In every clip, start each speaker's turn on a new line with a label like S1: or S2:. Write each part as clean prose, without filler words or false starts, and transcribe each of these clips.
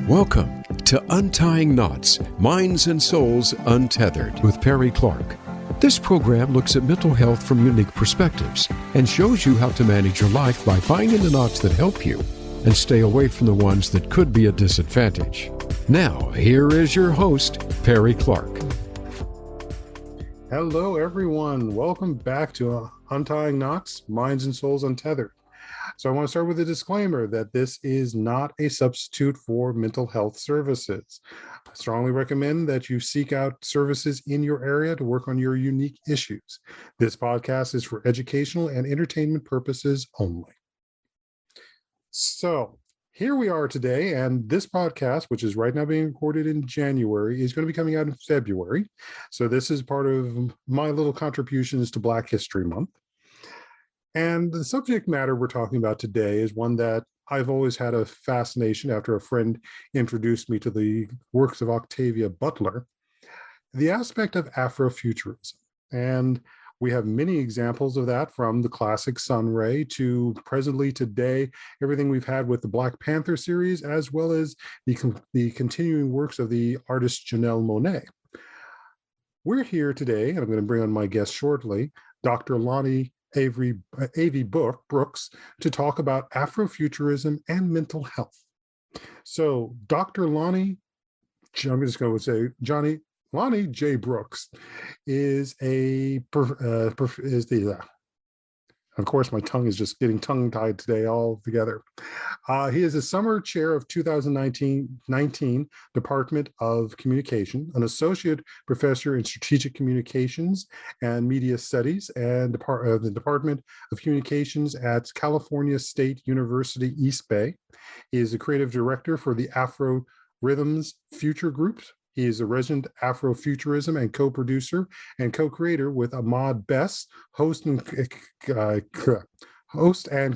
S1: Welcome to Untying Knots, Minds and Souls Untethered with Perry Clark. This program looks at mental health from unique perspectives and shows you how to manage your life by finding the knots that help you and stay away from the ones that could be a disadvantage. Now, here is your host, Perry Clark.
S2: Hello, everyone. Welcome back to Untying Knots, Minds and Souls Untethered. So I want to start with a disclaimer that this is not a substitute for mental health services. I strongly recommend that you seek out services in your area to work on your unique issues. This podcast is for educational and entertainment purposes only. So here we are today, and this podcast, which is right now being recorded in January, is going to be coming out in February. So this is part of my little contributions to Black History Month. And the subject matter we're talking about today is one that I've always had a fascination after a friend introduced me to the works of Octavia Butler, the aspect of Afrofuturism. And we have many examples of that, from the classic Sunray to presently today, everything we've had with the Black Panther series, as well as the continuing works of the artist Janelle Monáe. We're here today, and I'm going to bring on my guest shortly, Dr. Lonny Avi Brooks, to talk about Afrofuturism and mental health. So Dr. Lonny, I'm just going to say Lonny J. Brooks is of course, my tongue is just getting tongue-tied today all together. He is a summer chair of 2019 Department of Communication, an associate professor in strategic communications and media studies, and the Department of Communications at California State University, East Bay. He is the creative director for the Afrofuturism Future Group. He is a resident Afrofuturism and co-producer and co-creator with Ahmad Best, host and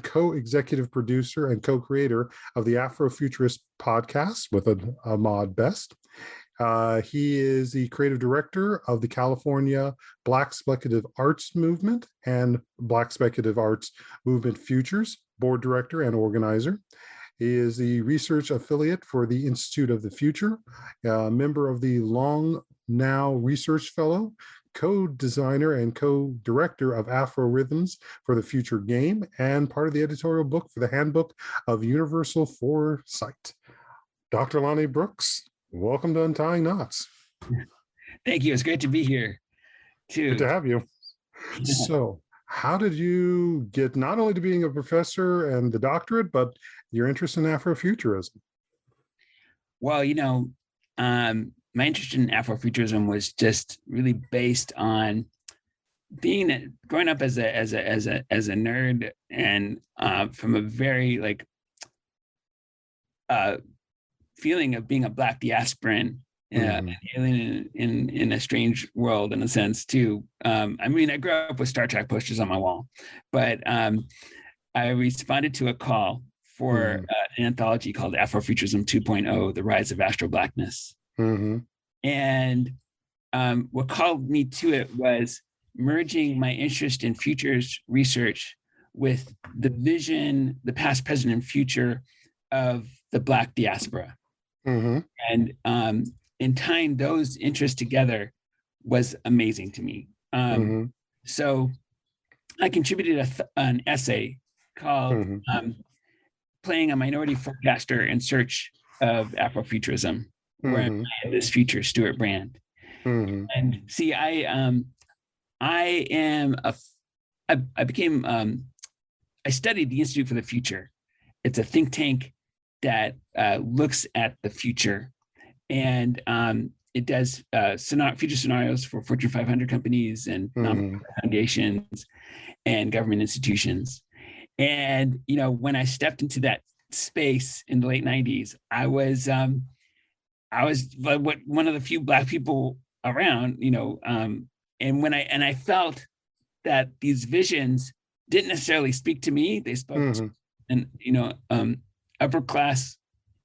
S2: co-executive producer and co-creator of the Afrofuturist podcast with Ahmad Best. He is the creative director of the California Black Speculative Arts Movement and Black Speculative Arts Movement Futures, board director and organizer. He is the research affiliate for the Institute of the Future, a member of the Long Now Research Fellow, co-designer and co-director of Afro Rhythms for the Future Game, and part of the editorial book for the Handbook of Universal Foresight. Dr. Lonny Brooks, welcome to Untying Knots.
S3: Thank you. It's great to be here, too.
S2: Good to have you. So, how did you get not only to being a professor and the doctorate, but your interest in Afrofuturism?
S3: Well, my interest in Afrofuturism was just really based on growing up as a nerd, and from a very feeling of being a Black diasporan. Alien in a strange world, in a sense, too. I grew up with Star Trek posters on my wall, but I responded to a call for an anthology called Afrofuturism 2.0, The Rise of Astro Blackness. And what called me to it was merging my interest in futures research with the vision, the past, present, and future of the Black diaspora. And and tying those interests together was amazing to me. So I contributed an essay called Playing a Minority Forecaster in Search of Afrofuturism, where I had this future Stuart Brand. And see, I studied the Institute for the Future. It's a think tank that looks at the future. And it does future scenarios for Fortune 500 companies and foundations and government institutions. And, when I stepped into that space in the late 90s, I was one of the few Black people around, and I felt that these visions didn't necessarily speak to me. They spoke to, upper class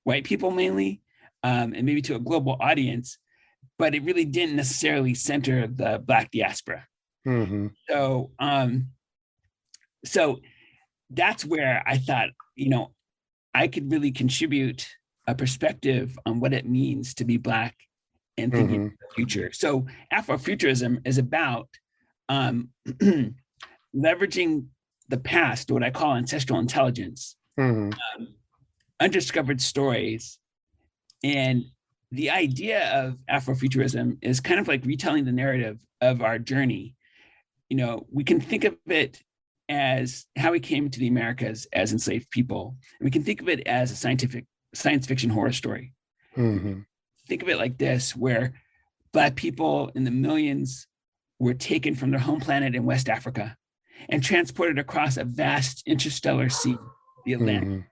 S3: white people mainly, and maybe to a global audience, but it really didn't necessarily center the Black diaspora. So that's where I thought, I could really contribute a perspective on what it means to be Black and thinking of the future. So Afrofuturism is about leveraging the past, what I call ancestral intelligence, undiscovered stories. And the idea of Afrofuturism is kind of like retelling the narrative of our journey. You know, we can think of it as how we came to the Americas as enslaved people. And we can think of it as a science fiction horror story. Think of it like this, where Black people in the millions were taken from their home planet in West Africa and transported across a vast interstellar sea, the Atlantic,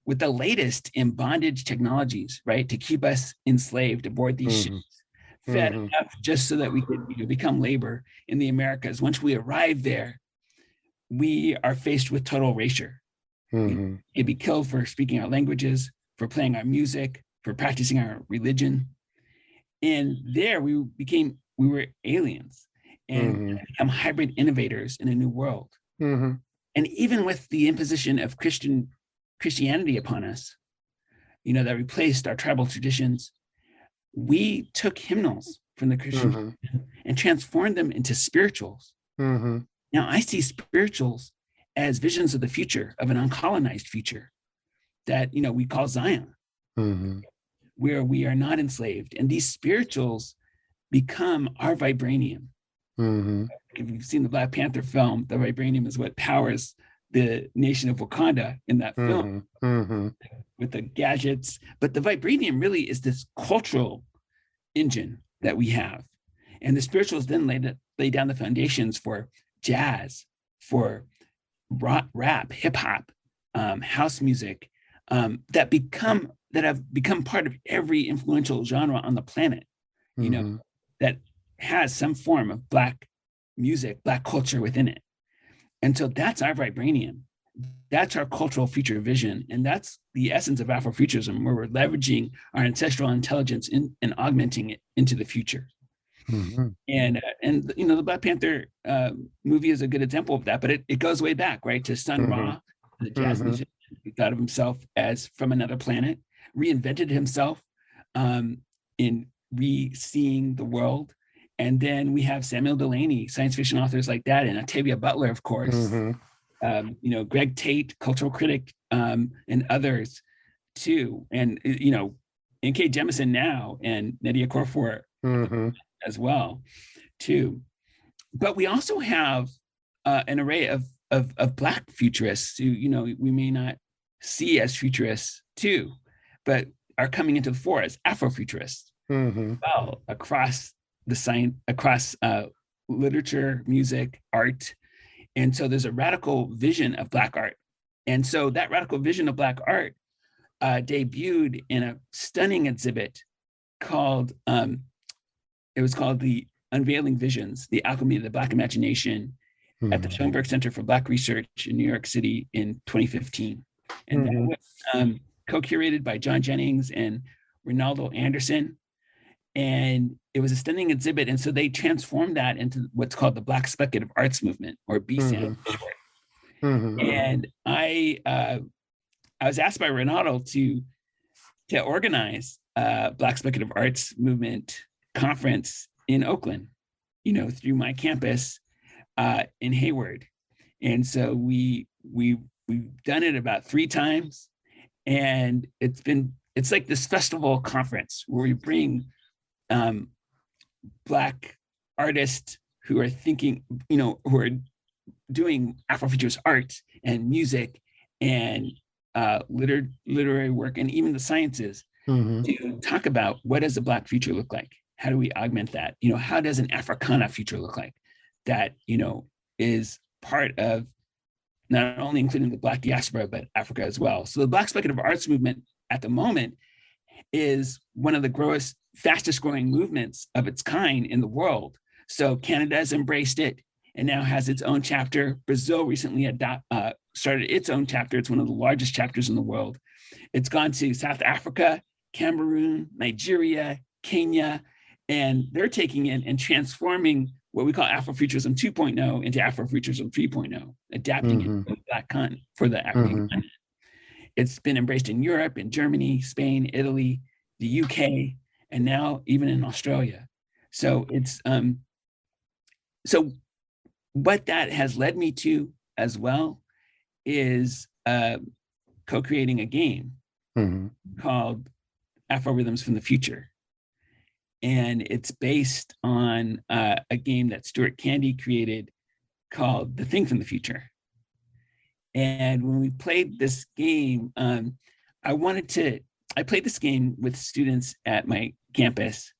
S3: with the latest in bondage technologies, right, to keep us enslaved aboard these ships, fed enough just so that we could become labor in the Americas. Once we arrive there, we are faced with total erasure. We'd be killed for speaking our languages, for playing our music, for practicing our religion. And there we were aliens and become hybrid innovators in a new world. And even with the imposition of Christianity upon us, you know, that replaced our tribal traditions, we took hymnals from the Christian tradition and transformed them into spirituals. Now I see spirituals as visions of the future, of an uncolonized future that, you know, we call Zion, where we are not enslaved. And these spirituals become our vibranium. If you've seen the Black Panther film, the vibranium is what powers the nation of Wakanda in that film, with the gadgets. But the vibranium really is this cultural engine that we have. And the spirituals then lay down the foundations for jazz, for rap, hip hop, house music, that have become part of every influential genre on the planet, you know, that has some form of Black music, Black culture within it. And so that's our vibranium. That's our cultural future vision. And that's the essence of Afrofuturism, where we're leveraging our ancestral intelligence and augmenting it into the future. And you know, the Black Panther movie is a good example of that, but it goes way back, right, to Sun Ra, the jazz musician who thought of himself as from another planet, reinvented himself in re-seeing the world. And then we have Samuel Delany, science fiction authors like that, and Octavia Butler, of course, you know, Greg Tate, cultural critic, and others too. And, you know, N.K. Jemisin now, and Nydia Okorafor as well too. But we also have an array of Black futurists who, you know, we may not see as futurists too, but are coming into the fore as Afrofuturists. Well, across the science, across literature, music, art. And so there's a radical vision of Black art. And so that radical vision of Black art debuted in a stunning exhibit called, it was called The Unveiling Visions, The Alchemy of the Black Imagination, at the Schoenberg Center for Black Research in New York City in 2015. And that was co-curated by John Jennings and Ronaldo Anderson. And it was a stunning exhibit. And so they transformed that into what's called the Black Speculative Arts Movement, or BSAM for short. And I was asked by Ronaldo to organize a Black Speculative Arts Movement conference in Oakland, you know, through my campus in Hayward. And so we've done it about 3 times. And it's like this festival conference where we bring Black artists who are thinking, you know, who are doing Afrofuturist art and music and literary work and even the sciences to talk about what does a Black future look like? How do we augment that? You know, how does an Africana future look like that, you know, is part of not only including the Black diaspora, but Africa as well. So the Black Speculative Arts Movement at the moment is one of the fastest growing movements of its kind in the world. So Canada has embraced it and now has its own chapter. Brazil recently started its own chapter. It's one of the largest chapters in the world. It's gone to South Africa, Cameroon, Nigeria, Kenya, and they're taking it and transforming what we call Afrofuturism 2.0 into Afrofuturism 3.0, adapting it for the Black continent, for the African continent. it's been embraced in Europe, in Germany, Spain, Italy, the UK, and now even in Australia. So it's so what that has led me to as well is co-creating a game called Afro Rhythms from the Future. And it's based on a game that Stuart Candy created called The Thing from the Future. And when we played this game, I played this game with students at my campus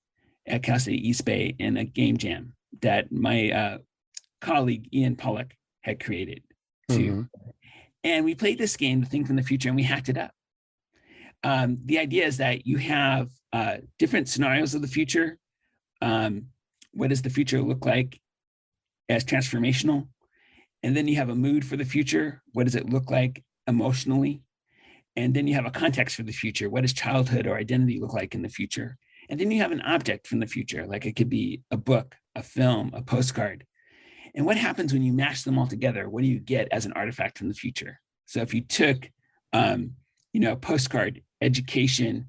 S3: at Cal State East Bay in a game jam that my colleague Ian Pollock had created too. And we played this game, The Thing from the Future, and we hacked it up. The idea is that you have different scenarios of the future. What does the future look like as transformational? And then you have a mood for the future. What does it look like emotionally? And then you have a context for the future. What does childhood or identity look like in the future? And then you have an object from the future, like it could be a book, a film, a postcard. And what happens when you mash them all together? What do you get as an artifact from the future? So if you took, postcard, education,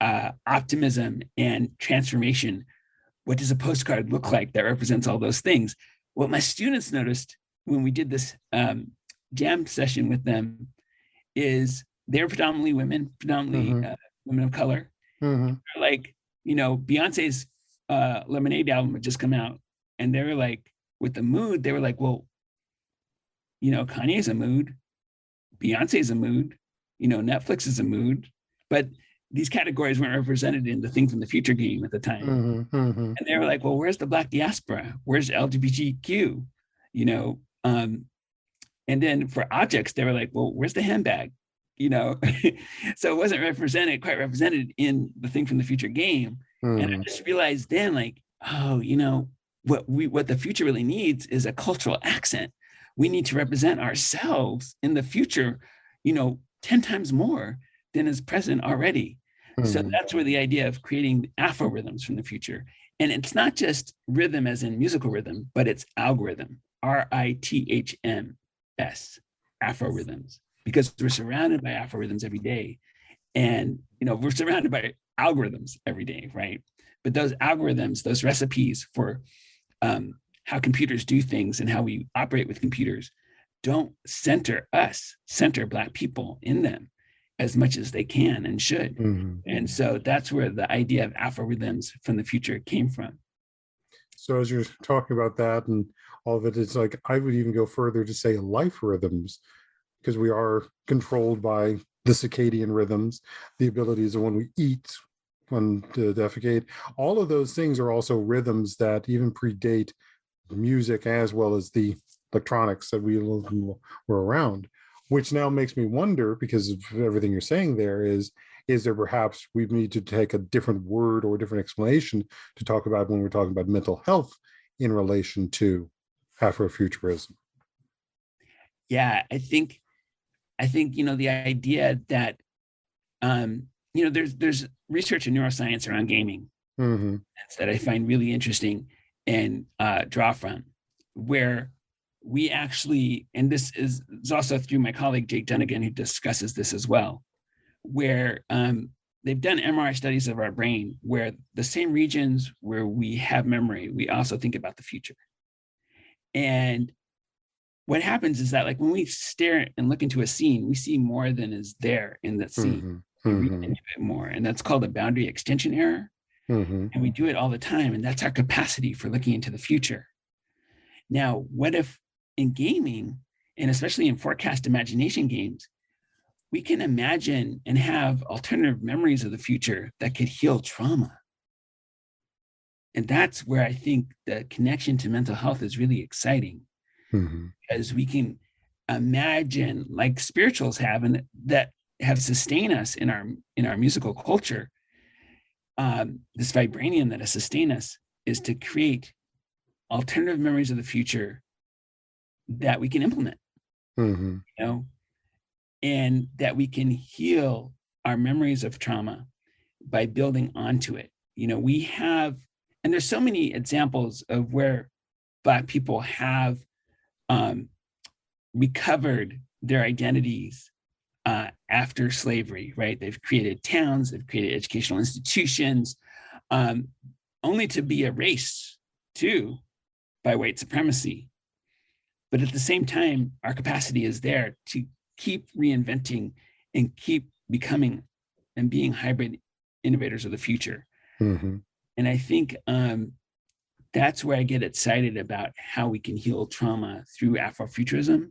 S3: optimism, and transformation, what does a postcard look like that represents all those things? What my students noticed when we did this jam session with them is they're predominantly women, women of color. Like, Beyonce's Lemonade album had just come out, and they were like, with the mood, they were like, well, Kanye's a mood, Beyonce's a mood, Netflix is a mood, but these categories weren't represented in the Thing from the Future game at the time. And they were like, well, where's the Black diaspora? Where's LGBTQ? And then for objects, they were like, well, where's the handbag? So it wasn't quite represented in the Thing from the Future game. And I just realized then, like, what the future really needs is a cultural accent. We need to represent ourselves in the future, 10 times more than is present already. So that's where the idea of creating Afro rhythms from the future. And it's not just rhythm as in musical rhythm, but it's algorithm, RITHMS, Afro rhythms, because we're surrounded by Afro rhythms every day. And, we're surrounded by algorithms every day, right? But those algorithms, those recipes for how computers do things and how we operate with computers don't center Black people in them as much as they can and should. And so that's where the idea of Afro rhythms from the future came from.
S2: So as you're talking about that and all of it, it's like, I would even go further to say life rhythms, because we are controlled by the circadian rhythms, the abilities of when we eat, when to defecate. All of those things are also rhythms that even predate music as well as the electronics that we were around, which now makes me wonder, because of everything you're saying there, is there perhaps we need to take a different word or a different explanation to talk about when we're talking about mental health in relation to Afrofuturism?
S3: Yeah, I think the idea that there's research in neuroscience around gaming that I find really interesting and draw from, where we actually, and this is also through my colleague Jake Dunnigan, who discusses this as well, where they've done MRI studies of our brain where the same regions where we have memory, we also think about the future. And what happens is that, like, when we stare and look into a scene, we see more than is there in that scene. We read into it more, and that's called a boundary extension error. And we do it all the time, and that's our capacity for looking into the future. Now, what if in gaming, and especially in forecast imagination games, we can imagine and have alternative memories of the future that could heal trauma? And that's where I think the connection to mental health is really exciting, because we can imagine, like spirituals have, and that have sustained us in our musical culture. This vibranium that has sustained us is to create alternative memories of the future that we can implement, and that we can heal our memories of trauma by building onto it. We have, and there's so many examples of where Black people have recovered their identities after slavery, right? They've created towns, they've created educational institutions, only to be erased too by white supremacy. But at the same time, our capacity is there to keep reinventing and keep becoming and being hybrid innovators of the future.
S2: Mm-hmm.
S3: And I think that's where I get excited about how we can heal trauma through Afrofuturism,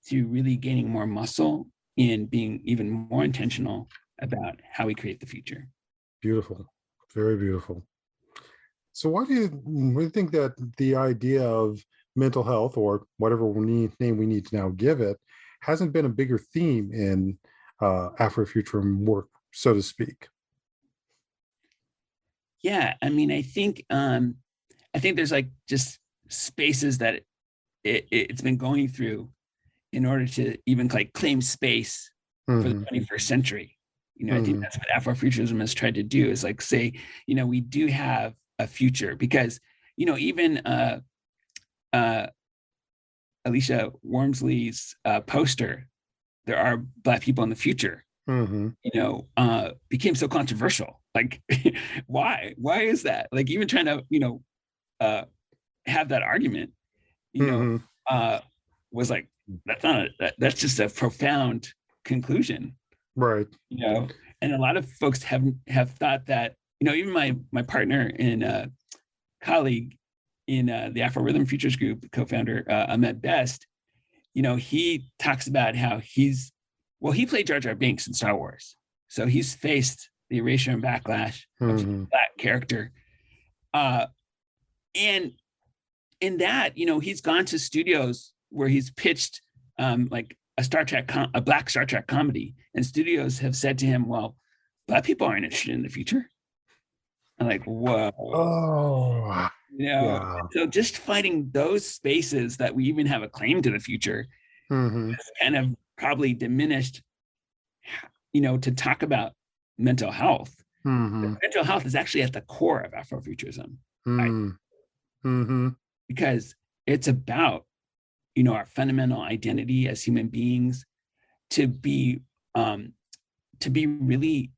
S3: through really gaining more muscle in being even more intentional about how we create the future.
S2: Beautiful. Very beautiful. So why do you think that the idea of mental health, or whatever name we need to now give it, hasn't been a bigger theme in Afrofuturism work, so to speak?
S3: Yeah, I mean, I think there's like just spaces that it's been going through in order to even like claim space for the 21st century. You know, I think that's what Afrofuturism has tried to do, is like say, you know, we do have a future, because, you know, even Alicia Wormsley's poster, "There are Black people in the future," you know, became so controversial. Like, why? Why is that? Like, even trying to, you know, have that argument, you know, was like, that's just a profound conclusion,
S2: Right.
S3: you know. And a lot of folks have thought that, you know, even my partner and colleague in the Afro Rhythm Futures Group, co-founder Ahmed Best, you know, he talks about how he played Jar Jar Binks in Star Wars, so he's faced the erasure and backlash of that character, and in that, you know, he's gone to studios where he's pitched like a Black Star Trek comedy, and studios have said to him, "Well, Black people aren't interested in the future." I'm like, whoa.
S2: Oh,
S3: You know,
S2: yeah.
S3: so just finding those spaces that we even have a claim to the future has kind of probably diminished, you know, to talk about mental health. Mental health is actually at the core of Afrofuturism, because it's about, you know, our fundamental identity as human beings, to be really,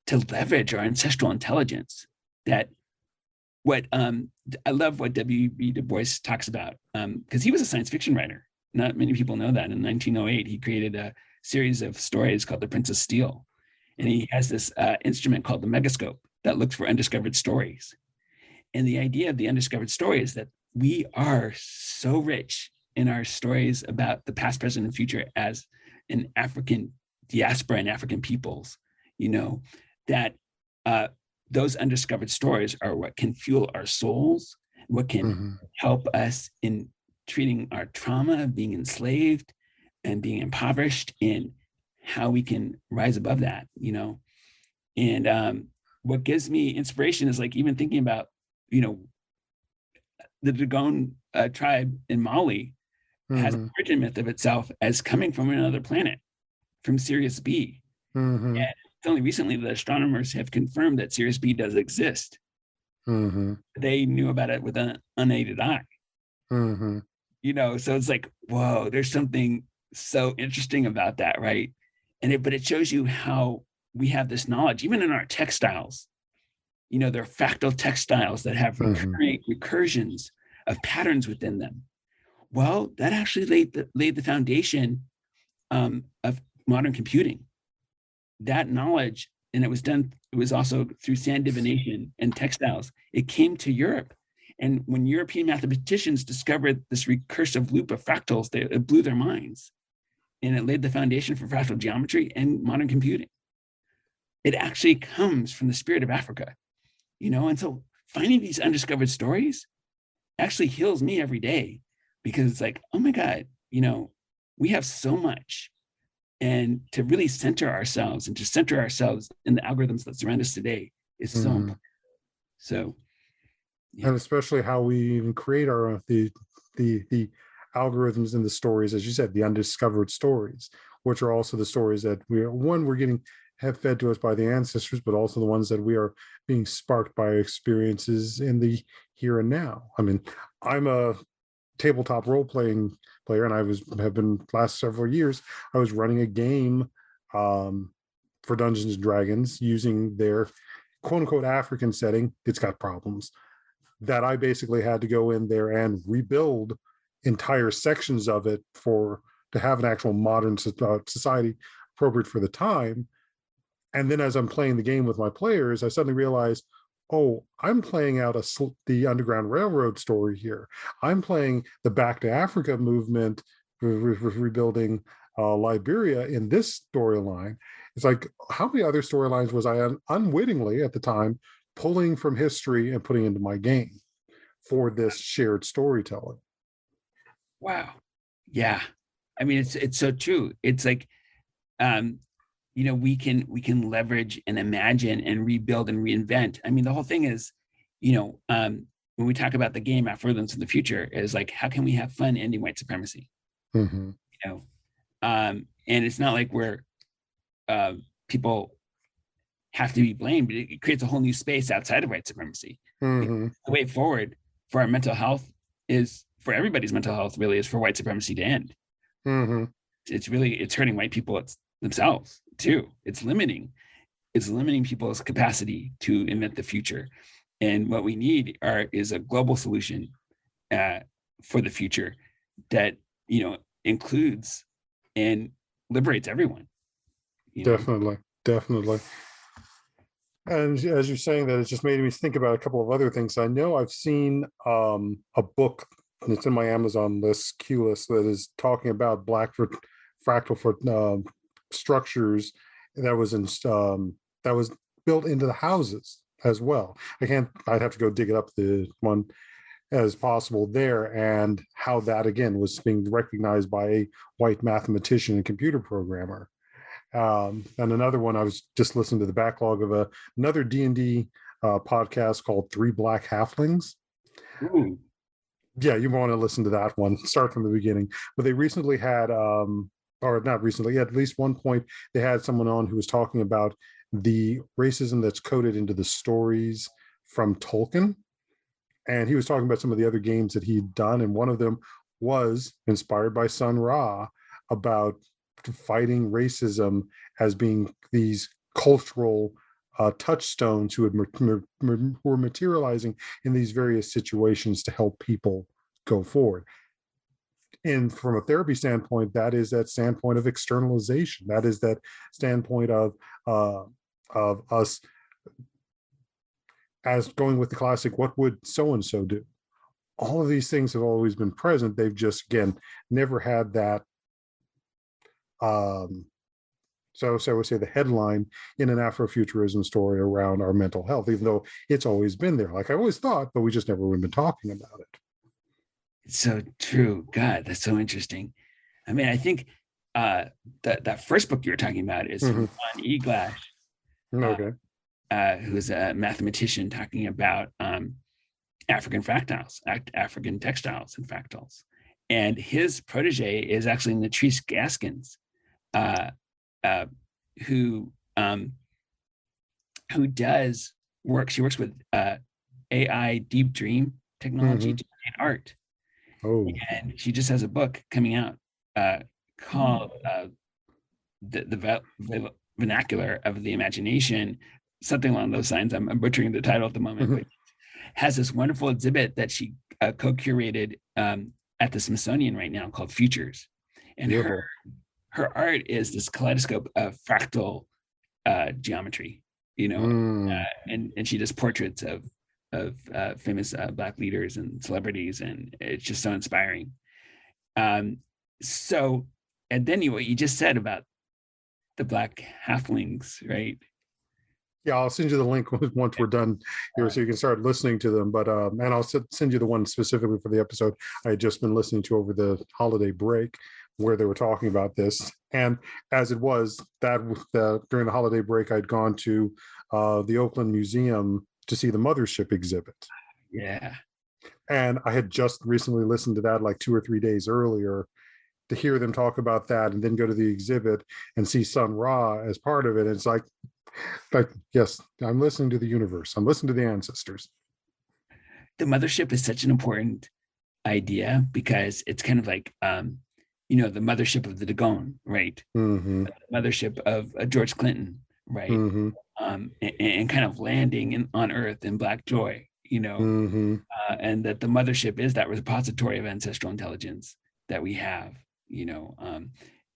S3: to leverage our ancestral intelligence. That what I love what W.B. Du Bois talks about, because he was a science fiction writer. Not many people know that. In 1908, he created a series of stories called The Prince of Steel, and he has this instrument called the megascope that looks for undiscovered stories. And the idea of the undiscovered story is that we are so rich in our stories about the past, present, and future as an African diaspora and African peoples, you know, that those undiscovered stories are what can fuel our souls, what can help us in treating our trauma of being enslaved and being impoverished, and how we can rise above that, you know. And what gives me inspiration is like even thinking about, you know, the Dogon tribe in Mali has an origin myth of itself as coming from another planet, from Sirius B. And it's only recently that astronomers have confirmed that Sirius B does exist. They knew about it with an unaided eye. You know, so it's like, whoa, there's something so interesting about that, right? But it shows you how we have this knowledge, even in our textiles. You know, there are fractal textiles that have recursions of patterns within them. Well, that actually laid the foundation of modern computing. That knowledge, and it was also through sand divination and textiles. It came to Europe. And when European mathematicians discovered this recursive loop of fractals, it blew their minds. And it laid the foundation for fractal geometry and modern computing. It actually comes from the spirit of Africa, you know? And so finding these undiscovered stories actually heals me every day, because it's like, oh my God, you know, we have so much. And to really center ourselves and to center ourselves in the algorithms that surround us today is so important. So, yeah.
S2: And especially how we even create our the algorithms and the stories, as you said, the undiscovered stories, which are also the stories that we're getting have fed to us by the ancestors, but also the ones that we are being sparked by experiences in the here and now. I mean, I'm a tabletop role-playing player, and have been last several years, I was running a game for Dungeons and Dragons using their quote-unquote African setting. It's got problems that I basically had to go in there and rebuild entire sections of it to have an actual modern society appropriate for the time. And then as I'm playing the game with my players, I suddenly realized, oh, I'm playing out the Underground Railroad story here. I'm playing the Back to Africa movement, rebuilding Liberia in this storyline. It's like, how many other storylines was I unwittingly at the time pulling from history and putting into my game for this shared storytelling?
S3: Wow. Yeah. I mean, it's so true. It's like, we can leverage and imagine and rebuild and reinvent. I mean, the whole thing is, when we talk about the game Afrofuturism in the future, is like, how can we have fun ending white supremacy?
S2: Mm-hmm.
S3: And it's not like we're people have to be blamed, but it creates a whole new space outside of white supremacy.
S2: Mm-hmm.
S3: The way forward for our mental health is, for everybody's mental health, really, is for white supremacy to end.
S2: Mm-hmm.
S3: It's hurting white people themselves too. It's limiting people's capacity to invent the future. And what we need is a global solution for the future that includes and liberates everyone.
S2: Definitely. And as you're saying that, it just made me think about a couple of other things. I know I've seen a book, and it's in my Amazon queue list, that is talking about black fractal structures that was built into the houses as well. I'd have to go dig it up, the one as possible there, and how that again was being recognized by a white mathematician and computer programmer. And another one, I was just listening to the backlog of another D&D podcast called Three Black Halflings.
S3: Ooh.
S2: Yeah, you want to listen to that one, start from the beginning. But they recently had, or not recently, at least one point, they had someone on who was talking about the racism that's coded into the stories from Tolkien. And he was talking about some of the other games that he'd done. And one of them was inspired by Sun Ra, about fighting racism as being these cultural touchstones who were materializing in these various situations to help people go forward. And from a therapy standpoint, that is that standpoint of externalization. That is that standpoint of us as going with the classic, what would so-and-so do? All of these things have always been present. They've just, again, never had that. So I would say the headline in an Afrofuturism story around our mental health, even though it's always been there. Like I always thought, but we just never would have been talking about it.
S3: It's so true. God, that's so interesting. I mean, I think that first book you were talking about is from Ron E. Glash,
S2: Okay.
S3: who's a mathematician talking about African fractals, African textiles and fractals. And his protege is actually Latrice Gaskins, who does work. She works with AI deep dream technology to create art.
S2: Oh.
S3: And she just has a book coming out called the Vernacular of the Imagination, something along those lines. I'm butchering the title at the moment, but has this wonderful exhibit that she co-curated at the Smithsonian right now called Futures. And her art is this kaleidoscope of fractal geometry, and she does portraits of famous Black leaders and celebrities, and it's just so inspiring. So, and then what you just said about the Black halflings, right?
S2: Yeah, I'll send you the link once we're done here, so you can start listening to them. But and I'll send you the one specifically for the episode I had just been listening to over the holiday break, where they were talking about this. And as it was that during the holiday break, I'd gone to the Oakland Museum to see the Mothership exhibit.
S3: Yeah.
S2: And I had just recently listened to that like 2 or 3 days earlier, to hear them talk about that and then go to the exhibit and see Sun Ra as part of it. And it's like, yes, I'm listening to the universe. I'm listening to the ancestors.
S3: The Mothership is such an important idea because it's kind of like, the mothership of the Dagon, right?
S2: Mm-hmm.
S3: The mothership of George Clinton, right?
S2: Mm-hmm.
S3: And kind of landing on Earth in Black joy,
S2: Mm-hmm.
S3: and that the mothership is that repository of ancestral intelligence that we have,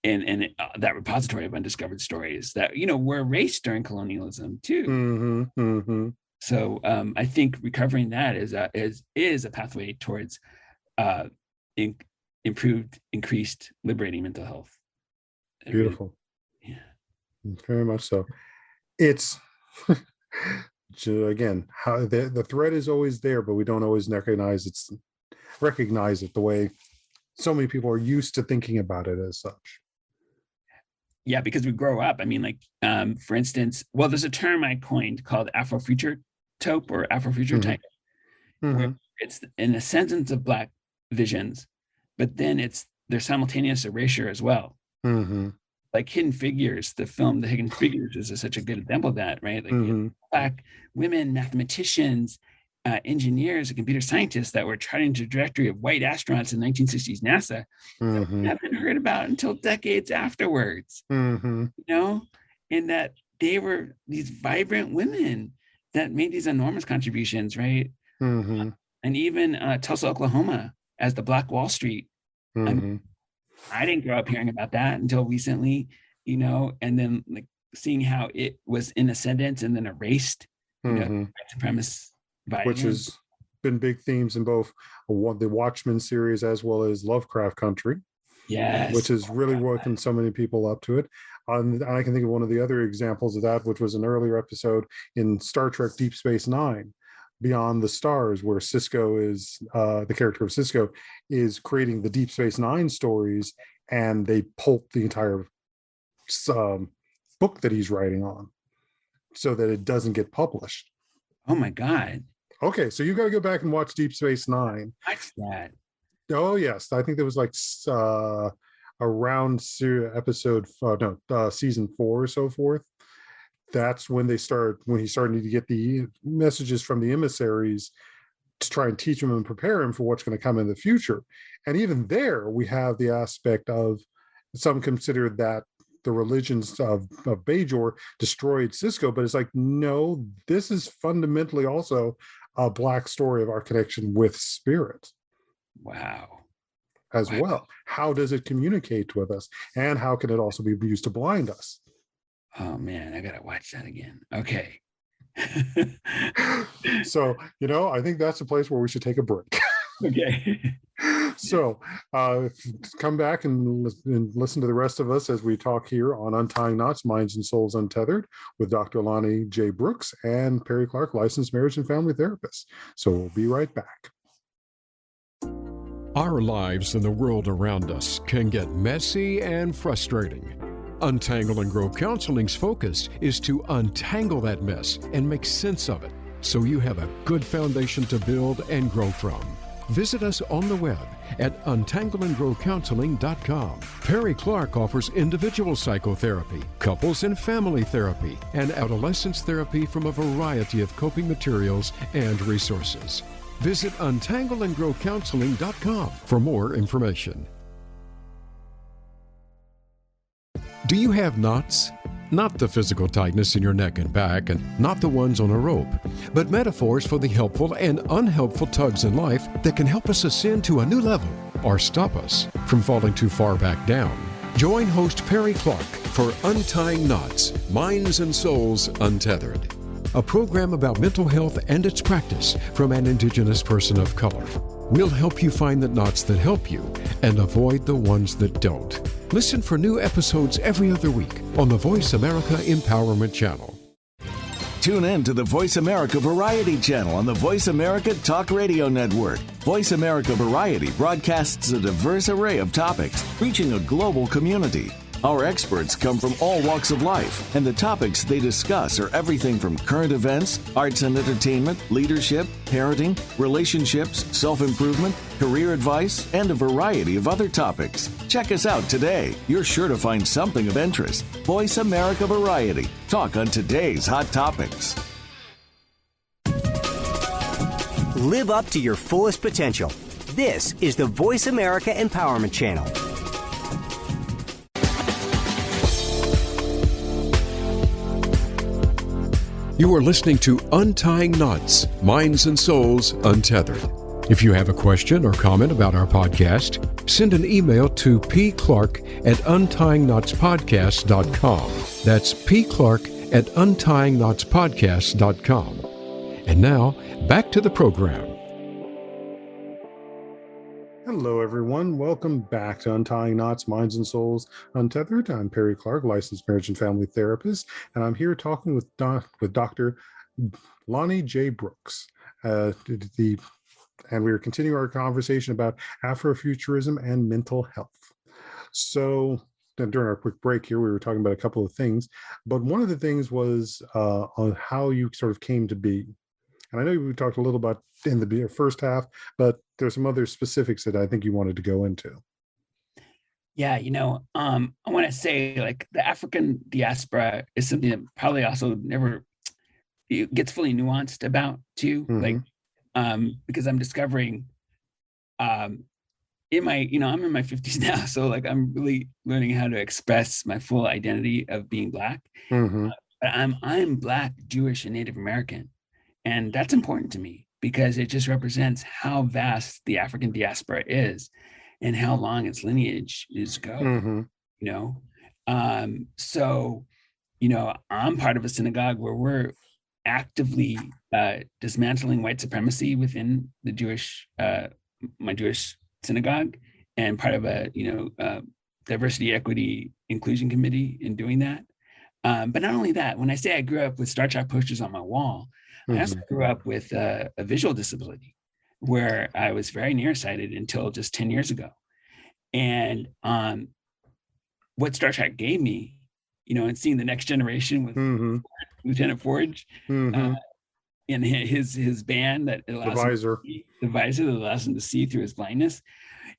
S3: that repository of undiscovered stories that were erased during colonialism too.
S2: Mm-hmm. Mm-hmm.
S3: So I think recovering that is a pathway towards increased liberating mental health.
S2: Beautiful.
S3: Yeah,
S2: very much so. It's again, how the thread is always there, but we don't always recognize it the way so many people are used to thinking about it as such.
S3: Yeah, because we grow up. I mean, for instance, there's a term I coined called Afrofuture tope or Afrofuture type, where it's an ascendance of Black visions, but then there's simultaneous erasure as well.
S2: Mm-hmm.
S3: Like Hidden Figures, the film, The Hidden Figures is such a good example of that, right? Like Black women, mathematicians, engineers, and computer scientists that were charting the trajectory of white astronauts in 1960s NASA that we haven't heard about until decades afterwards, and that they were these vibrant women that made these enormous contributions, right? And even Tulsa, Oklahoma, as the Black Wall Street. I didn't grow up hearing about that until recently, and then seeing how it was in ascendance and then erased, white supremacist violence.
S2: Which has been big themes in both the Watchmen series as well as Lovecraft Country.
S3: Yes.
S2: Which has really woken so many people up to it. And I can think of one of the other examples of that, which was an earlier episode in Star Trek Deep Space Nine, Beyond the Stars, where Cisco is, the character of Cisco, is creating the Deep Space Nine stories, and they pulp the entire book that he's writing on so that it doesn't get published.
S3: Oh my God.
S2: Okay, so you got to go back and watch Deep Space Nine.
S3: Watch that.
S2: Oh yes, I think there was around season 4 or so forth. That's when he started to get the messages from the emissaries to try and teach him and prepare him for what's going to come in the future. And even there, we have the aspect of some consider that the religions of Bajor destroyed Cisco, but it's like, no, this is fundamentally also a Black story of our connection with spirit.
S3: Wow.
S2: As well. How does it communicate with us? And how can it also be used to blind us?
S3: Oh man, I gotta watch that again. Okay.
S2: So, I think that's a place where we should take a break.
S3: Okay.
S2: So come back and listen to the rest of us as we talk here on Untying Knots, Minds and Souls Untethered with Dr. Lonny J. Brooks and Perry Clark, licensed marriage and family therapist. So we'll be right back.
S1: Our lives and the world around us can get messy and frustrating. Untangle and Grow Counseling's focus is to untangle that mess and make sense of it so you have a good foundation to build and grow from. Visit us on the web at untangleandgrowcounseling.com. Perry Clark offers individual psychotherapy, couples and family therapy, and adolescence therapy from a variety of coping materials and resources. Visit untangleandgrowcounseling.com for more information. Do you have knots? Not the physical tightness in your neck and back, and not the ones on a rope, but metaphors for the helpful and unhelpful tugs in life that can help us ascend to a new level or stop us from falling too far back down. Join host Perry Clark for Untying Knots, Minds and Souls Untethered, a program about mental health and its practice from an Indigenous person of color. We'll help you find the knots that help you and avoid the ones that don't. Listen for new episodes every other week on the Voice America Empowerment Channel.
S4: Tune in to the Voice America Variety channel on the Voice America Talk Radio Network. Voice America Variety broadcasts a diverse array of topics, reaching a global community. Our experts come from all walks of life, and the topics they discuss are everything from current events, arts and entertainment, leadership, parenting, relationships, self-improvement, career advice, and a variety of other topics. Check us out today. You're sure to find something of interest. Voice America Variety. Talk on today's hot topics.
S5: Live up to your fullest potential. This is the Voice America Empowerment Channel.
S1: You are listening to Untying Knots, Minds and Souls Untethered. If you have a question or comment about our podcast, send an email to pclark@untyingknotspodcast.com. That's pclark@untyingknotspodcast.com. And now, back to the program.
S2: Hello, everyone. Welcome back to Untying Knots, Minds and Souls Untethered. I'm Perry Clark, licensed marriage and family therapist, and I'm here talking with Dr. Lonny J. Brooks. And we are continuing our conversation about Afrofuturism and mental health. So during our quick break here, we were talking about a couple of things, but one of the things was on how you sort of came to be. And I know we talked a little about in the first half, but there's some other specifics that I think you wanted to go into.
S3: Yeah, I want to say like the African diaspora is something that probably also never gets fully nuanced about too.
S2: Mm-hmm.
S3: Like, because I'm discovering I'm in my 50s now. So like, I'm really learning how to express my full identity of being Black.
S2: Mm-hmm.
S3: But I'm Black, Jewish, and Native American. And that's important to me because it just represents how vast the African diaspora is and how long its lineage is go,
S2: Mm-hmm.
S3: So, I'm part of a synagogue where we're actively dismantling white supremacy within the my Jewish synagogue, and part of a, diversity, equity, inclusion committee in doing that. But not only that, when I say I grew up with Star Trek posters on my wall, I also grew up with a visual disability where I was very nearsighted until just 10 years ago. And what Star Trek gave me, and seeing the Next Generation with Lieutenant Forge and his band that allows the visor that allows him to see through his blindness,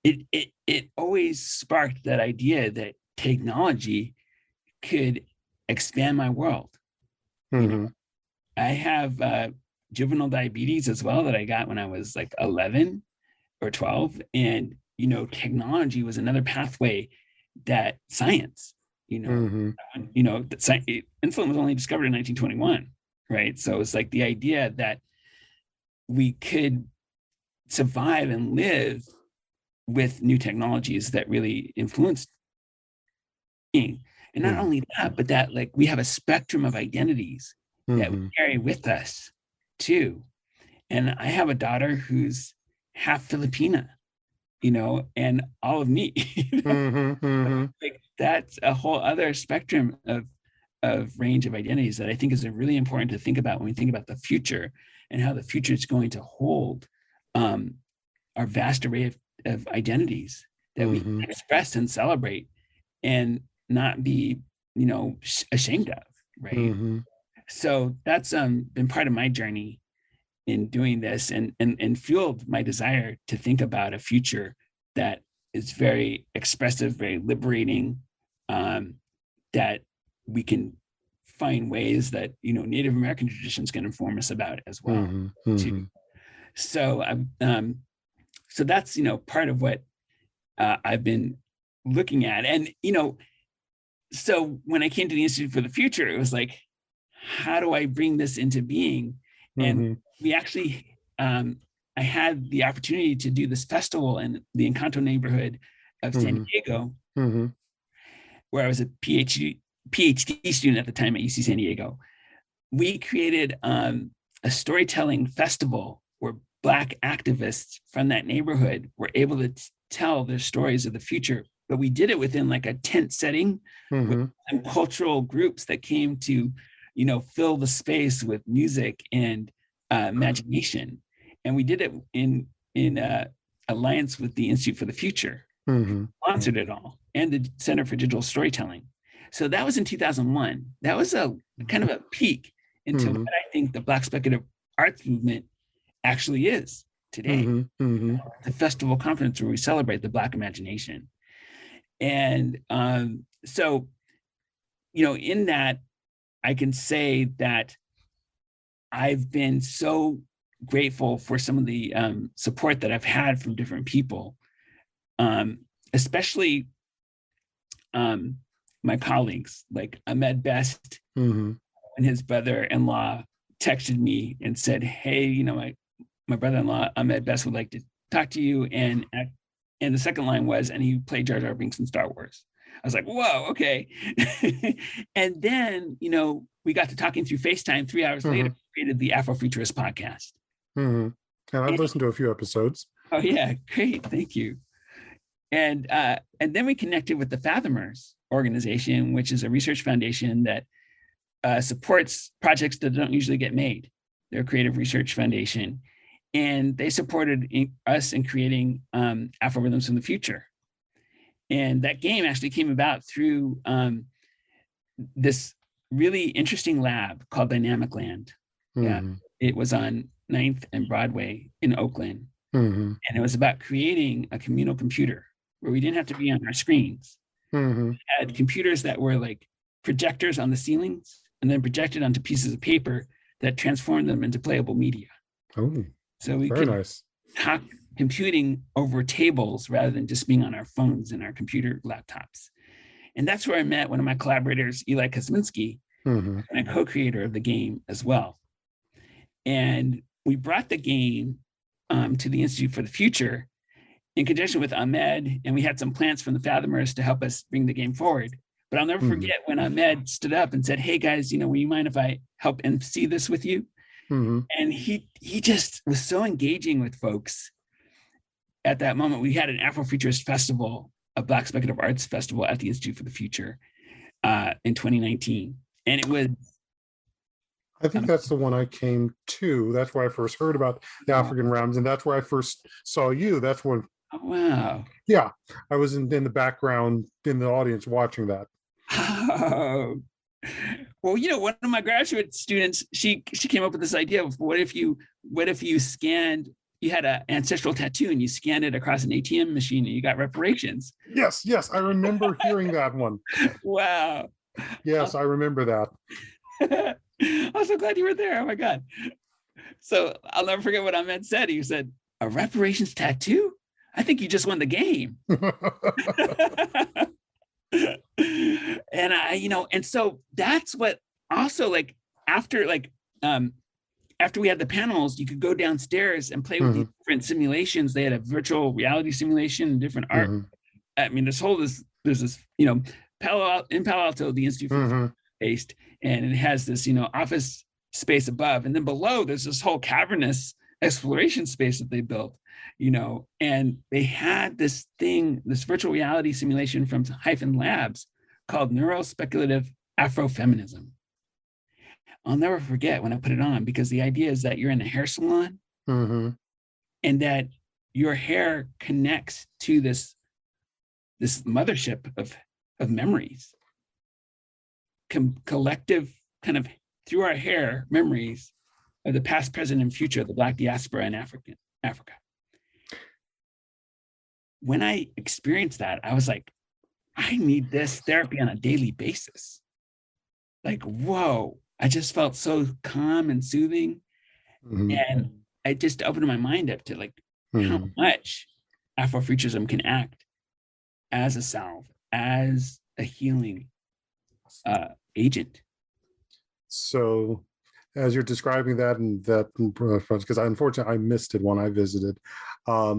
S3: it always sparked that idea that technology could expand my world. I have juvenile diabetes as well that I got when I was like 11 or 12. And, technology was another pathway that science, insulin was only discovered in 1921, right? So it's like the idea that we could survive and live with new technologies that really influenced being. And not only that, but that like we have a spectrum of identities that we carry with us too. And I have a daughter who's half Filipina, and all of me. Like that's a whole other spectrum of range of identities that I think is really important to think about when we think about the future and how the future is going to hold our vast array of identities that we can express and celebrate and not be, ashamed of, right? So that's been part of my journey in doing this and fueled my desire to think about a future that is very expressive, very liberating, that we can find ways that, Native American traditions can inform us about as well. Too. So so that's, part of what I've been looking at. And, so when I came to the Institute for the Future, it was like, how do I bring this into being? And we actually, I had the opportunity to do this festival in the Encanto neighborhood of San Diego, where I was a PhD student at the time at UC San Diego. We created a storytelling festival where Black activists from that neighborhood were able to tell their stories of the future. But we did it within like a tent setting with some cultural groups that came to, fill the space with music and imagination. And we did it in alliance with the Institute for the Future, sponsored it all, and the Center for Digital Storytelling. So that was in 2001. That was a kind of a peak into what I think the Black Speculative Arts Movement actually is today. The festival conference where we celebrate the Black imagination. And so, in that, I can say that I've been so grateful for some of the support that I've had from different people, especially my colleagues, like Ahmed Best and his brother-in-law texted me and said, hey, my brother-in-law Ahmed Best would like to talk to you. And the second line was, and he played Jar Jar Binks in Star Wars. I was like, whoa, okay. And then, we got to talking through FaceTime 3 hours later, created the Afrofuturist podcast.
S2: And I've listened to a few episodes.
S3: Oh yeah, great, thank you. And then we connected with the Fathomers organization, which is a research foundation that supports projects that don't usually get made. They're a creative research foundation. And they supported us in creating Afro Rhythms from the Future. And that game actually came about through this really interesting lab called Dynamic Land. Yeah, it was on 9th and Broadway in Oakland. And it was about creating a communal computer where we didn't have to be on our screens. We had computers that were like projectors on the ceilings and then projected onto pieces of paper that transformed them into playable media.
S2: Oh,
S3: so we
S2: very
S3: could
S2: nice.
S3: talk computing over tables rather than just being on our phones and our computer laptops. And that's where I met one of my collaborators, Eli Kosminski, and a co-creator of the game as well. And we brought the game to the Institute for the Future in conjunction with Ahmed, and we had some plants from the Fathomers to help us bring the game forward. But I'll never forget when Ahmed stood up and said, hey guys, will you mind if I help MC this with you? And he just was so engaging with folks. At that moment, we had an Afrofuturist festival, a Black Speculative Arts Festival at the Institute for the Future in 2019. And it was...
S2: I think that's the one I came to. That's where I first heard about the African realms, and that's where I first saw you. That's when...
S3: Oh, wow.
S2: Yeah, I was in the background, in the audience watching that.
S3: Oh. Well, one of my graduate students, she came up with this idea of what if you scanned, you had an ancestral tattoo and you scanned it across an ATM machine and you got reparations.
S2: Yes, I remember hearing that one.
S3: Wow.
S2: Yes, I remember that.
S3: I'm so glad you were there. Oh my God. So I'll never forget what Ahmed said. He said, a reparations tattoo? I think you just won the game. And and so that's what also after we had the panels, you could go downstairs and play with these different simulations. They had a virtual reality simulation, different art. I mean, there's this, Palo Alto, the Institute for based, and it has this, office space above. And then below, there's this whole cavernous exploration space that they built, and they had this virtual reality simulation from Hyphen Labs called Neurospeculative Afrofeminism. I'll never forget when I put it on, because the idea is that you're in a hair salon and that your hair connects to this mothership of memories, collective kind of through our hair memories of the past, present, and future of the Black diaspora in Africa. When I experienced that, I was like, I need this therapy on a daily basis. Like, whoa, I just felt so calm and soothing. And I just opened my mind up to how much Afrofuturism can act as a salve, as a healing agent.
S2: So as you're describing that, and that, because unfortunately I missed it when I visited, I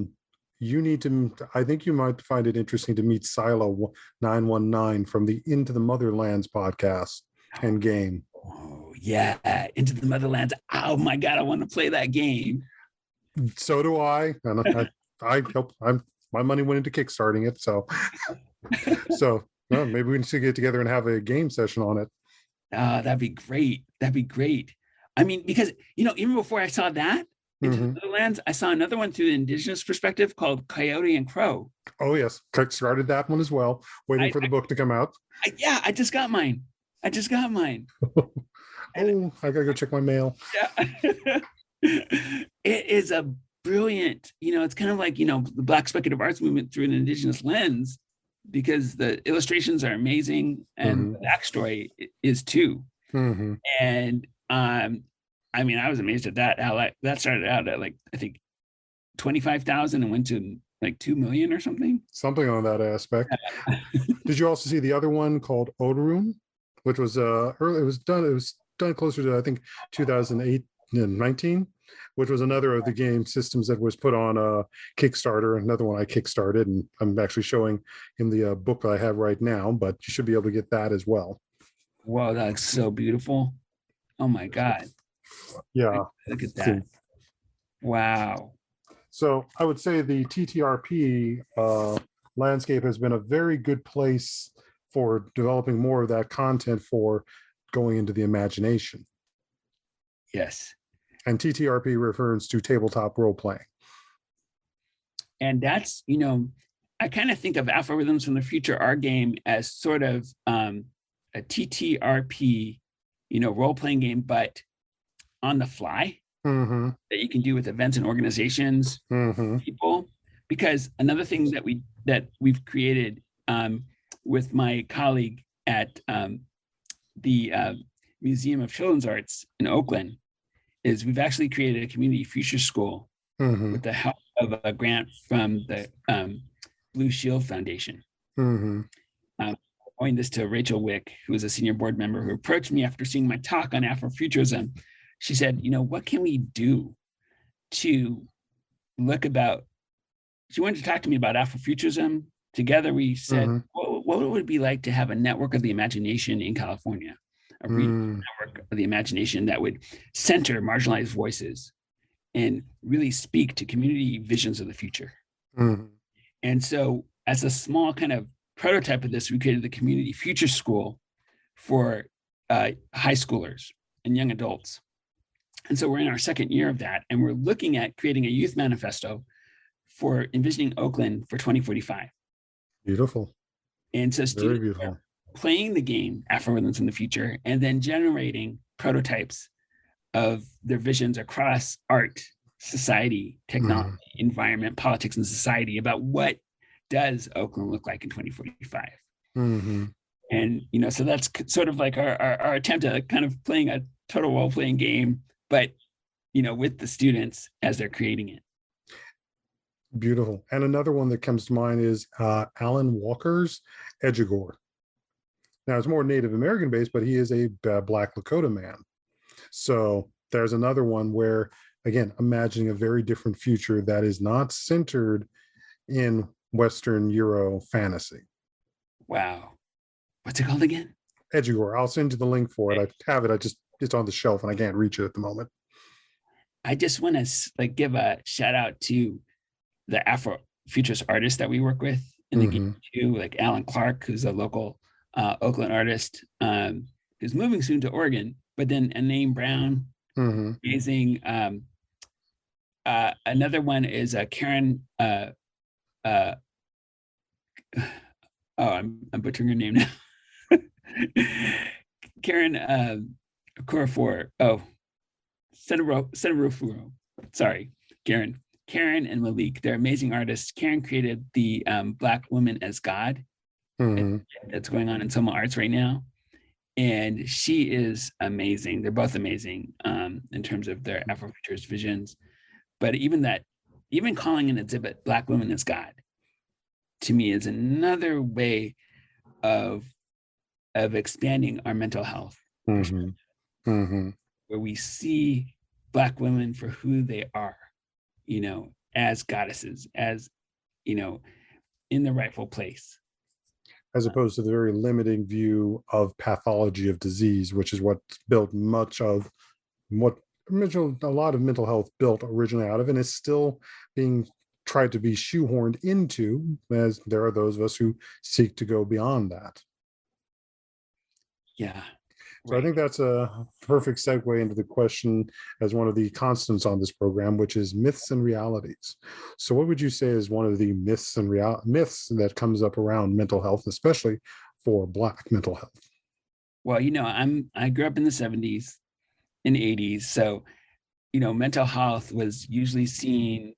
S2: think you might find it interesting to meet Silo 919 from the Into the Motherlands podcast and game.
S3: Oh yeah, Into the Motherlands. Oh my God, I want to play that game.
S2: So do I. And I help. My money went into kickstarting it. So maybe we need to get together and have a game session on it.
S3: That'd be great. I mean, because even before I saw that Into the Motherlands, I saw another one through the indigenous perspective called Coyote and Crow.
S2: Oh yes, started that one as well. Waiting for the book to come out.
S3: I just got mine. I
S2: gotta go check my mail.
S3: Yeah. It is a brilliant, it's kind of like, the Black Speculative Arts Movement through an indigenous lens, because the illustrations are amazing and the backstory is too. And I mean, I was amazed at that. How that started out at like, I think 25,000 and went to like 2 million or something.
S2: Something on that aspect. Did you also see the other one called Odorum, which was early? It was done closer to, I think, 2008 and 19, which was another of the game systems that was put on Kickstarter. Another one I kickstarted, and I'm actually showing in the book that I have right now. But you should be able to get that as well.
S3: Whoa, that's so beautiful. Oh my God.
S2: Yeah.
S3: Look at that. Wow.
S2: So I would say the TTRP landscape has been a very good place for developing more of that content for going into the imagination.
S3: Yes.
S2: And TTRP refers to tabletop role playing.
S3: And that's, I kind of think of Algorithms from the Future, our game, as sort of a TTRP, role-playing game, but on the fly.
S2: Mm-hmm.
S3: That you can do with events and organizations,
S2: mm-hmm.
S3: people. Because another thing that we've created with my colleague at the Museum of Children's Arts in Oakland is we've actually created a community future school
S2: Mm-hmm.
S3: with the help of a grant from the Blue Shield Foundation.
S2: Mm-hmm.
S3: Owing this to Rachel Wick, who is a senior board member, who approached me after seeing my talk on Afrofuturism. She said, what can we do to look about, she wanted to talk to me about Afrofuturism. Together, we said,
S2: Mm-hmm.
S3: what would it be like to have a network of the imagination in California, a regional network of the imagination that would center marginalized voices and really speak to community visions of the future.
S2: Mm-hmm.
S3: And so as a small kind of prototype of this, we created the Community Future School for high schoolers and young adults. And so we're in our second year of that, and we're looking at creating a youth manifesto for envisioning Oakland for 2045.
S2: Beautiful.
S3: And so
S2: Very beautiful.
S3: are playing the game Afrofuturism in the Future, and then generating prototypes of their visions across art, society, technology, environment, politics, and society about what does Oakland look like in 2045.
S2: Mm-hmm.
S3: And, so that's sort of like our attempt at kind of playing a total role-playing game, but, with the students as they're creating it.
S2: Beautiful. And another one that comes to mind is Alan Walker's Edgegore. Now, it's more Native American based, but he is a Black Lakota man. So there's another one where, again, imagining a very different future that is not centered in Western Euro fantasy.
S3: Wow. What's it called again?
S2: Edgegore. I'll send you the link for it. I have it. It's on the shelf and I can't reach it at the moment.
S3: I just want to give a shout out to the Afrofuturist artists that we work with in the game too, like Alan Clark, who's a local Oakland artist, who's moving soon to Oregon, but then Anane Brown, amazing. Another one is Karen. I'm butchering her name now. Karen Corafor. Senarofuro. Sorry, Karen. Karen and Malik, they're amazing artists. Karen created the Black Woman as God that's going on in Soma Arts right now. And she is amazing. They're both amazing in terms of their Afrofuturist visions. But even calling an exhibit Black Women as God, to me, is another way of expanding our mental health. Where we see Black women for who they are, as goddesses, as, in the rightful place.
S2: As opposed to the very limiting view of pathology of disease, which is what built much of what a lot of mental health built originally out of, and is still being tried to be shoehorned into, as there are those of us who seek to go beyond that.
S3: Yeah.
S2: So I think that's a perfect segue into the question as one of the constants on this program, which is myths and realities. So what would you say is one of the myths and myths that comes up around mental health, especially for Black mental health?
S3: Well, I grew up in the 70s and 80s. So, mental health was usually seen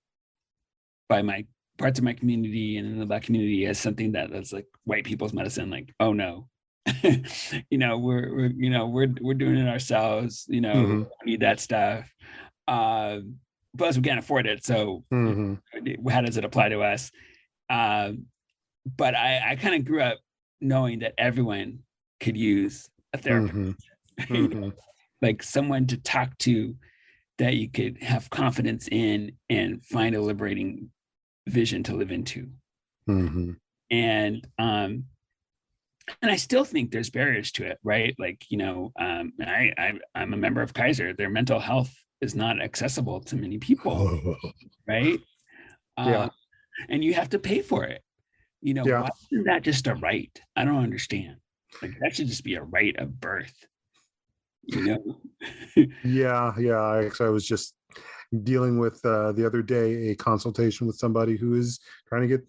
S3: by my parts of my community and in the Black community as something that was like white people's medicine. Like, oh no, we're doing it ourselves. We don't need that stuff. Plus we can't afford it. So how does it apply to us? But I kind of grew up knowing that everyone could use a therapist, like someone to talk to that you could have confidence in and find a liberating vision to live into. And I still think there's barriers to it, right? Like, I'm a member of Kaiser. Their mental health is not accessible to many people, right? And you have to pay for it. Why isn't that just a right? I don't understand. Like, that should just be a right of birth.
S2: Yeah. I was just dealing with the other day a consultation with somebody who is trying to get.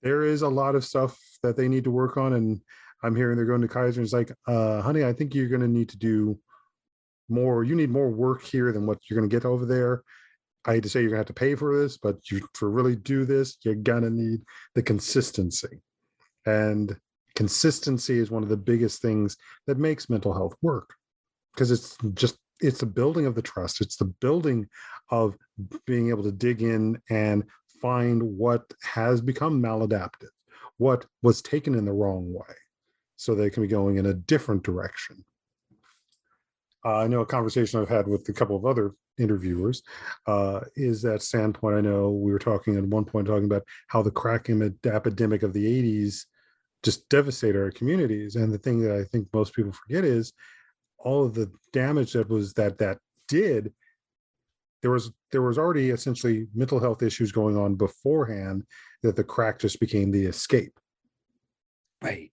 S2: There is a lot of stuff that they need to work on, and I'm hearing they're going to Kaiser. And it's like, honey, I think you're going to need to do more. You need more work here than what you're going to get over there. I hate to say you're going to have to pay for this, but to really do this, you're going to need the consistency. And consistency is one of the biggest things that makes mental health work, because it's the building of the trust. It's the building of being able to dig in and find what has become maladaptive, what was taken in the wrong way, so they can be going in a different direction. I know a conversation I've had with a couple of other interviewers is that standpoint. I know we were talking at one point about how the crack epidemic of the 80s just devastated our communities. And the thing that I think most people forget is all of the damage that did. There was already essentially mental health issues going on beforehand, that the crack just became the escape.
S3: Right.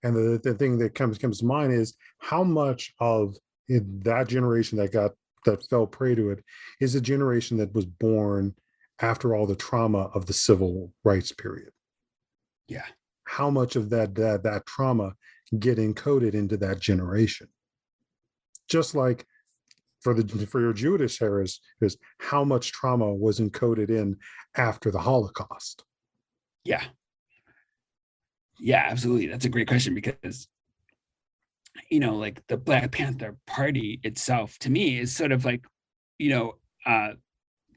S2: And the thing that comes to mind is how much of that generation that fell prey to it is a generation that was born after all the trauma of the civil rights period.
S3: Yeah.
S2: How much of that trauma get encoded into that generation? Just like for your Jewish heritage, is how much trauma was encoded in after the Holocaust?
S3: Yeah, absolutely. That's a great question, because like the Black Panther Party itself, to me, is sort of like,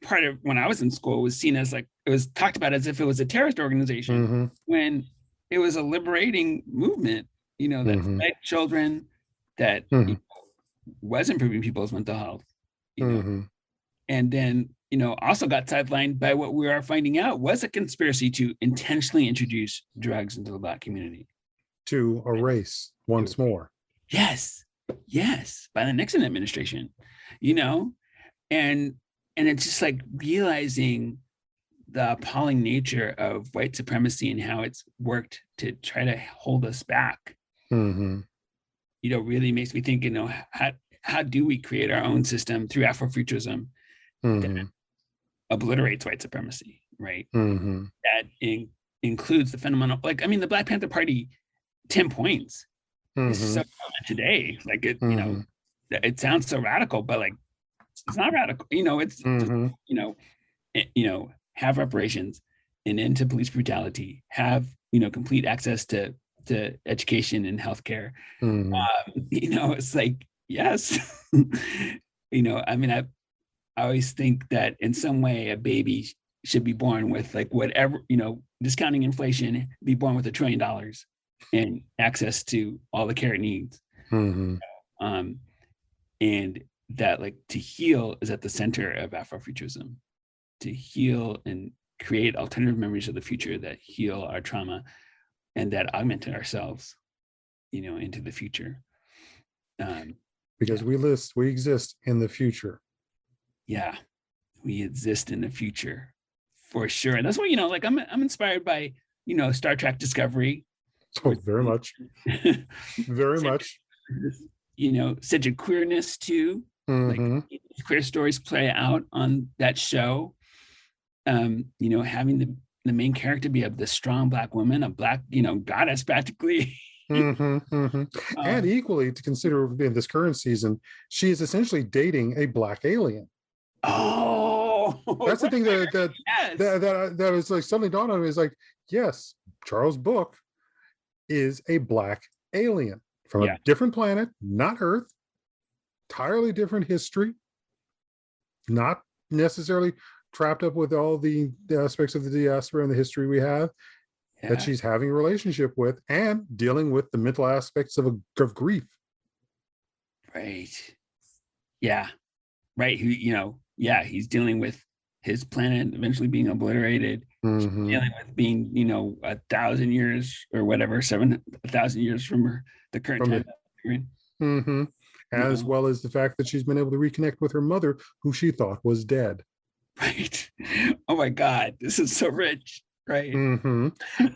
S3: part of when I was in school was seen as like, it was talked about as if it was a terrorist organization, when it was a liberating movement, that fed children, that was improving people's mental health, and then, also got sidelined by what we are finding out was a conspiracy to intentionally introduce drugs into the Black community.
S2: To erase once more.
S3: Yes, by the Nixon administration, and it's just like realizing the appalling nature of white supremacy and how it's worked to try to hold us back. Really makes me think, how do we create our own system through Afrofuturism that obliterates white supremacy, right? That includes the fundamental, the Black Panther Party 10 points is so common today. Like it, it sounds so radical, but like it's not radical. It's have reparations, an end to police brutality, have complete access to education and healthcare. It's like, yes. I always think that in some way a baby should be born with like whatever, discounting inflation, be born with $1 trillion and access to all the care it needs. And that, like, to heal is at the center of Afrofuturism, to heal and create alternative memories of the future that heal our trauma and that augment ourselves, into the future.
S2: Because we exist in the future.
S3: Yeah, we exist in the future for sure. And that's why, I'm inspired by, Star Trek Discovery.
S2: Oh, very much. Very much.
S3: Such a queerness too. Like queer stories play out on that show. Having the main character be the strong Black woman, a Black, goddess practically.
S2: And equally to consider in this current season, she is essentially dating a Black alien.
S3: Oh,
S2: that's the thing that was like suddenly dawned on me, is like, yes, Charles Book is a black alien from a different planet, not Earth, entirely different history, not necessarily trapped up with all the aspects of the diaspora and the history we have, that she's having a relationship with and dealing with the mental aspects of grief.
S3: Right. Yeah. Right. Who, he's dealing with his planet eventually being obliterated, dealing with being, 1,000 years or whatever, 1,000 years from the current time.
S2: As well as the fact that she's been able to reconnect with her mother, who she thought was dead.
S3: Right. Oh my God, this is so rich. Right.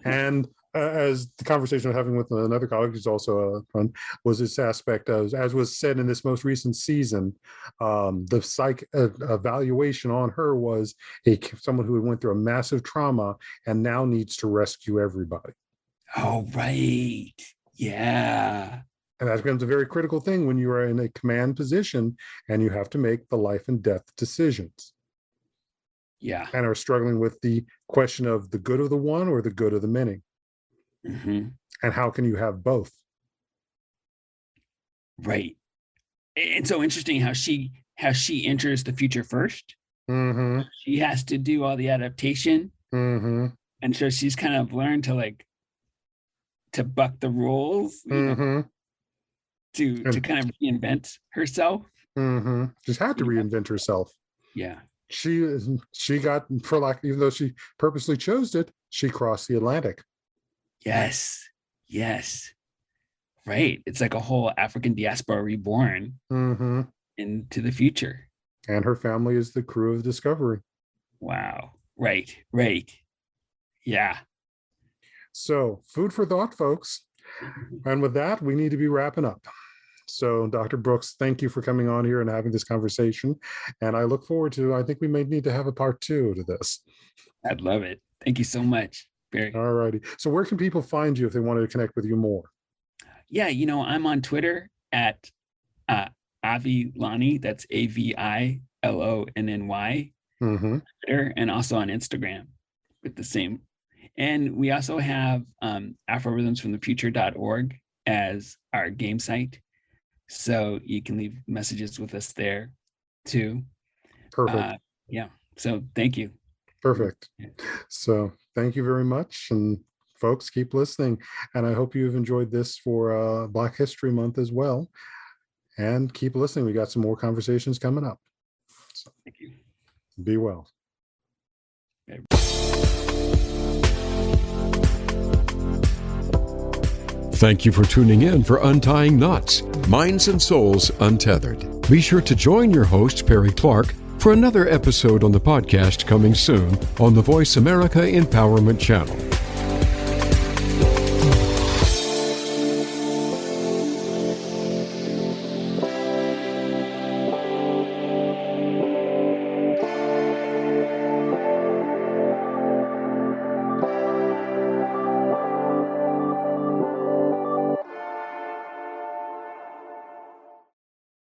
S2: And as the conversation I'm having with another colleague who's also fun, was this aspect of, as was said in this most recent season, the psych evaluation on her was someone who went through a massive trauma and now needs to rescue everybody.
S3: Oh, right. Yeah.
S2: And that becomes a very critical thing when you are in a command position and you have to make the life and death decisions.
S3: Yeah.
S2: And are struggling with the question of the good of the one or the good of the many. And how can you have both?
S3: Right. And so interesting how she enters the future first. She has to do all the adaptation. And so she's kind of learned to buck the rules, to kind of reinvent herself.
S2: She's had to reinvent herself.
S3: Yeah.
S2: She got, even though she purposely chose it, she crossed the Atlantic.
S3: Yes. Right. It's like a whole African diaspora reborn into the future.
S2: And her family is the crew of Discovery.
S3: Wow. Right. Yeah.
S2: So, food for thought, folks. And with that, we need to be wrapping up. So, Dr. Brooks, thank you for coming on here and having this conversation. And I look forward to, I think we may need to have a part 2 to this.
S3: I'd love it. Thank you so much, Barry.
S2: All righty. So where can people find you if they wanted to connect with you more?
S3: Yeah, I'm on Twitter at Avi Lonny. That's AVILONNY. Twitter, and also on Instagram with the same. And we also have AfroRhythmsFromTheFuture.org as our game site. So you can leave messages with us there too.
S2: Perfect.
S3: So thank you.
S2: Perfect. So thank you very much. And folks, keep listening. And I hope you've enjoyed this for Black History Month as well. And keep listening. We got some more conversations coming up. So,
S3: thank you.
S2: Be well.
S3: Okay.
S1: Thank you for tuning in for Untying Knots, Minds and Souls Untethered. Be sure to join your host, Perry Clark, for another episode on the podcast coming soon on the Voice America Empowerment Channel.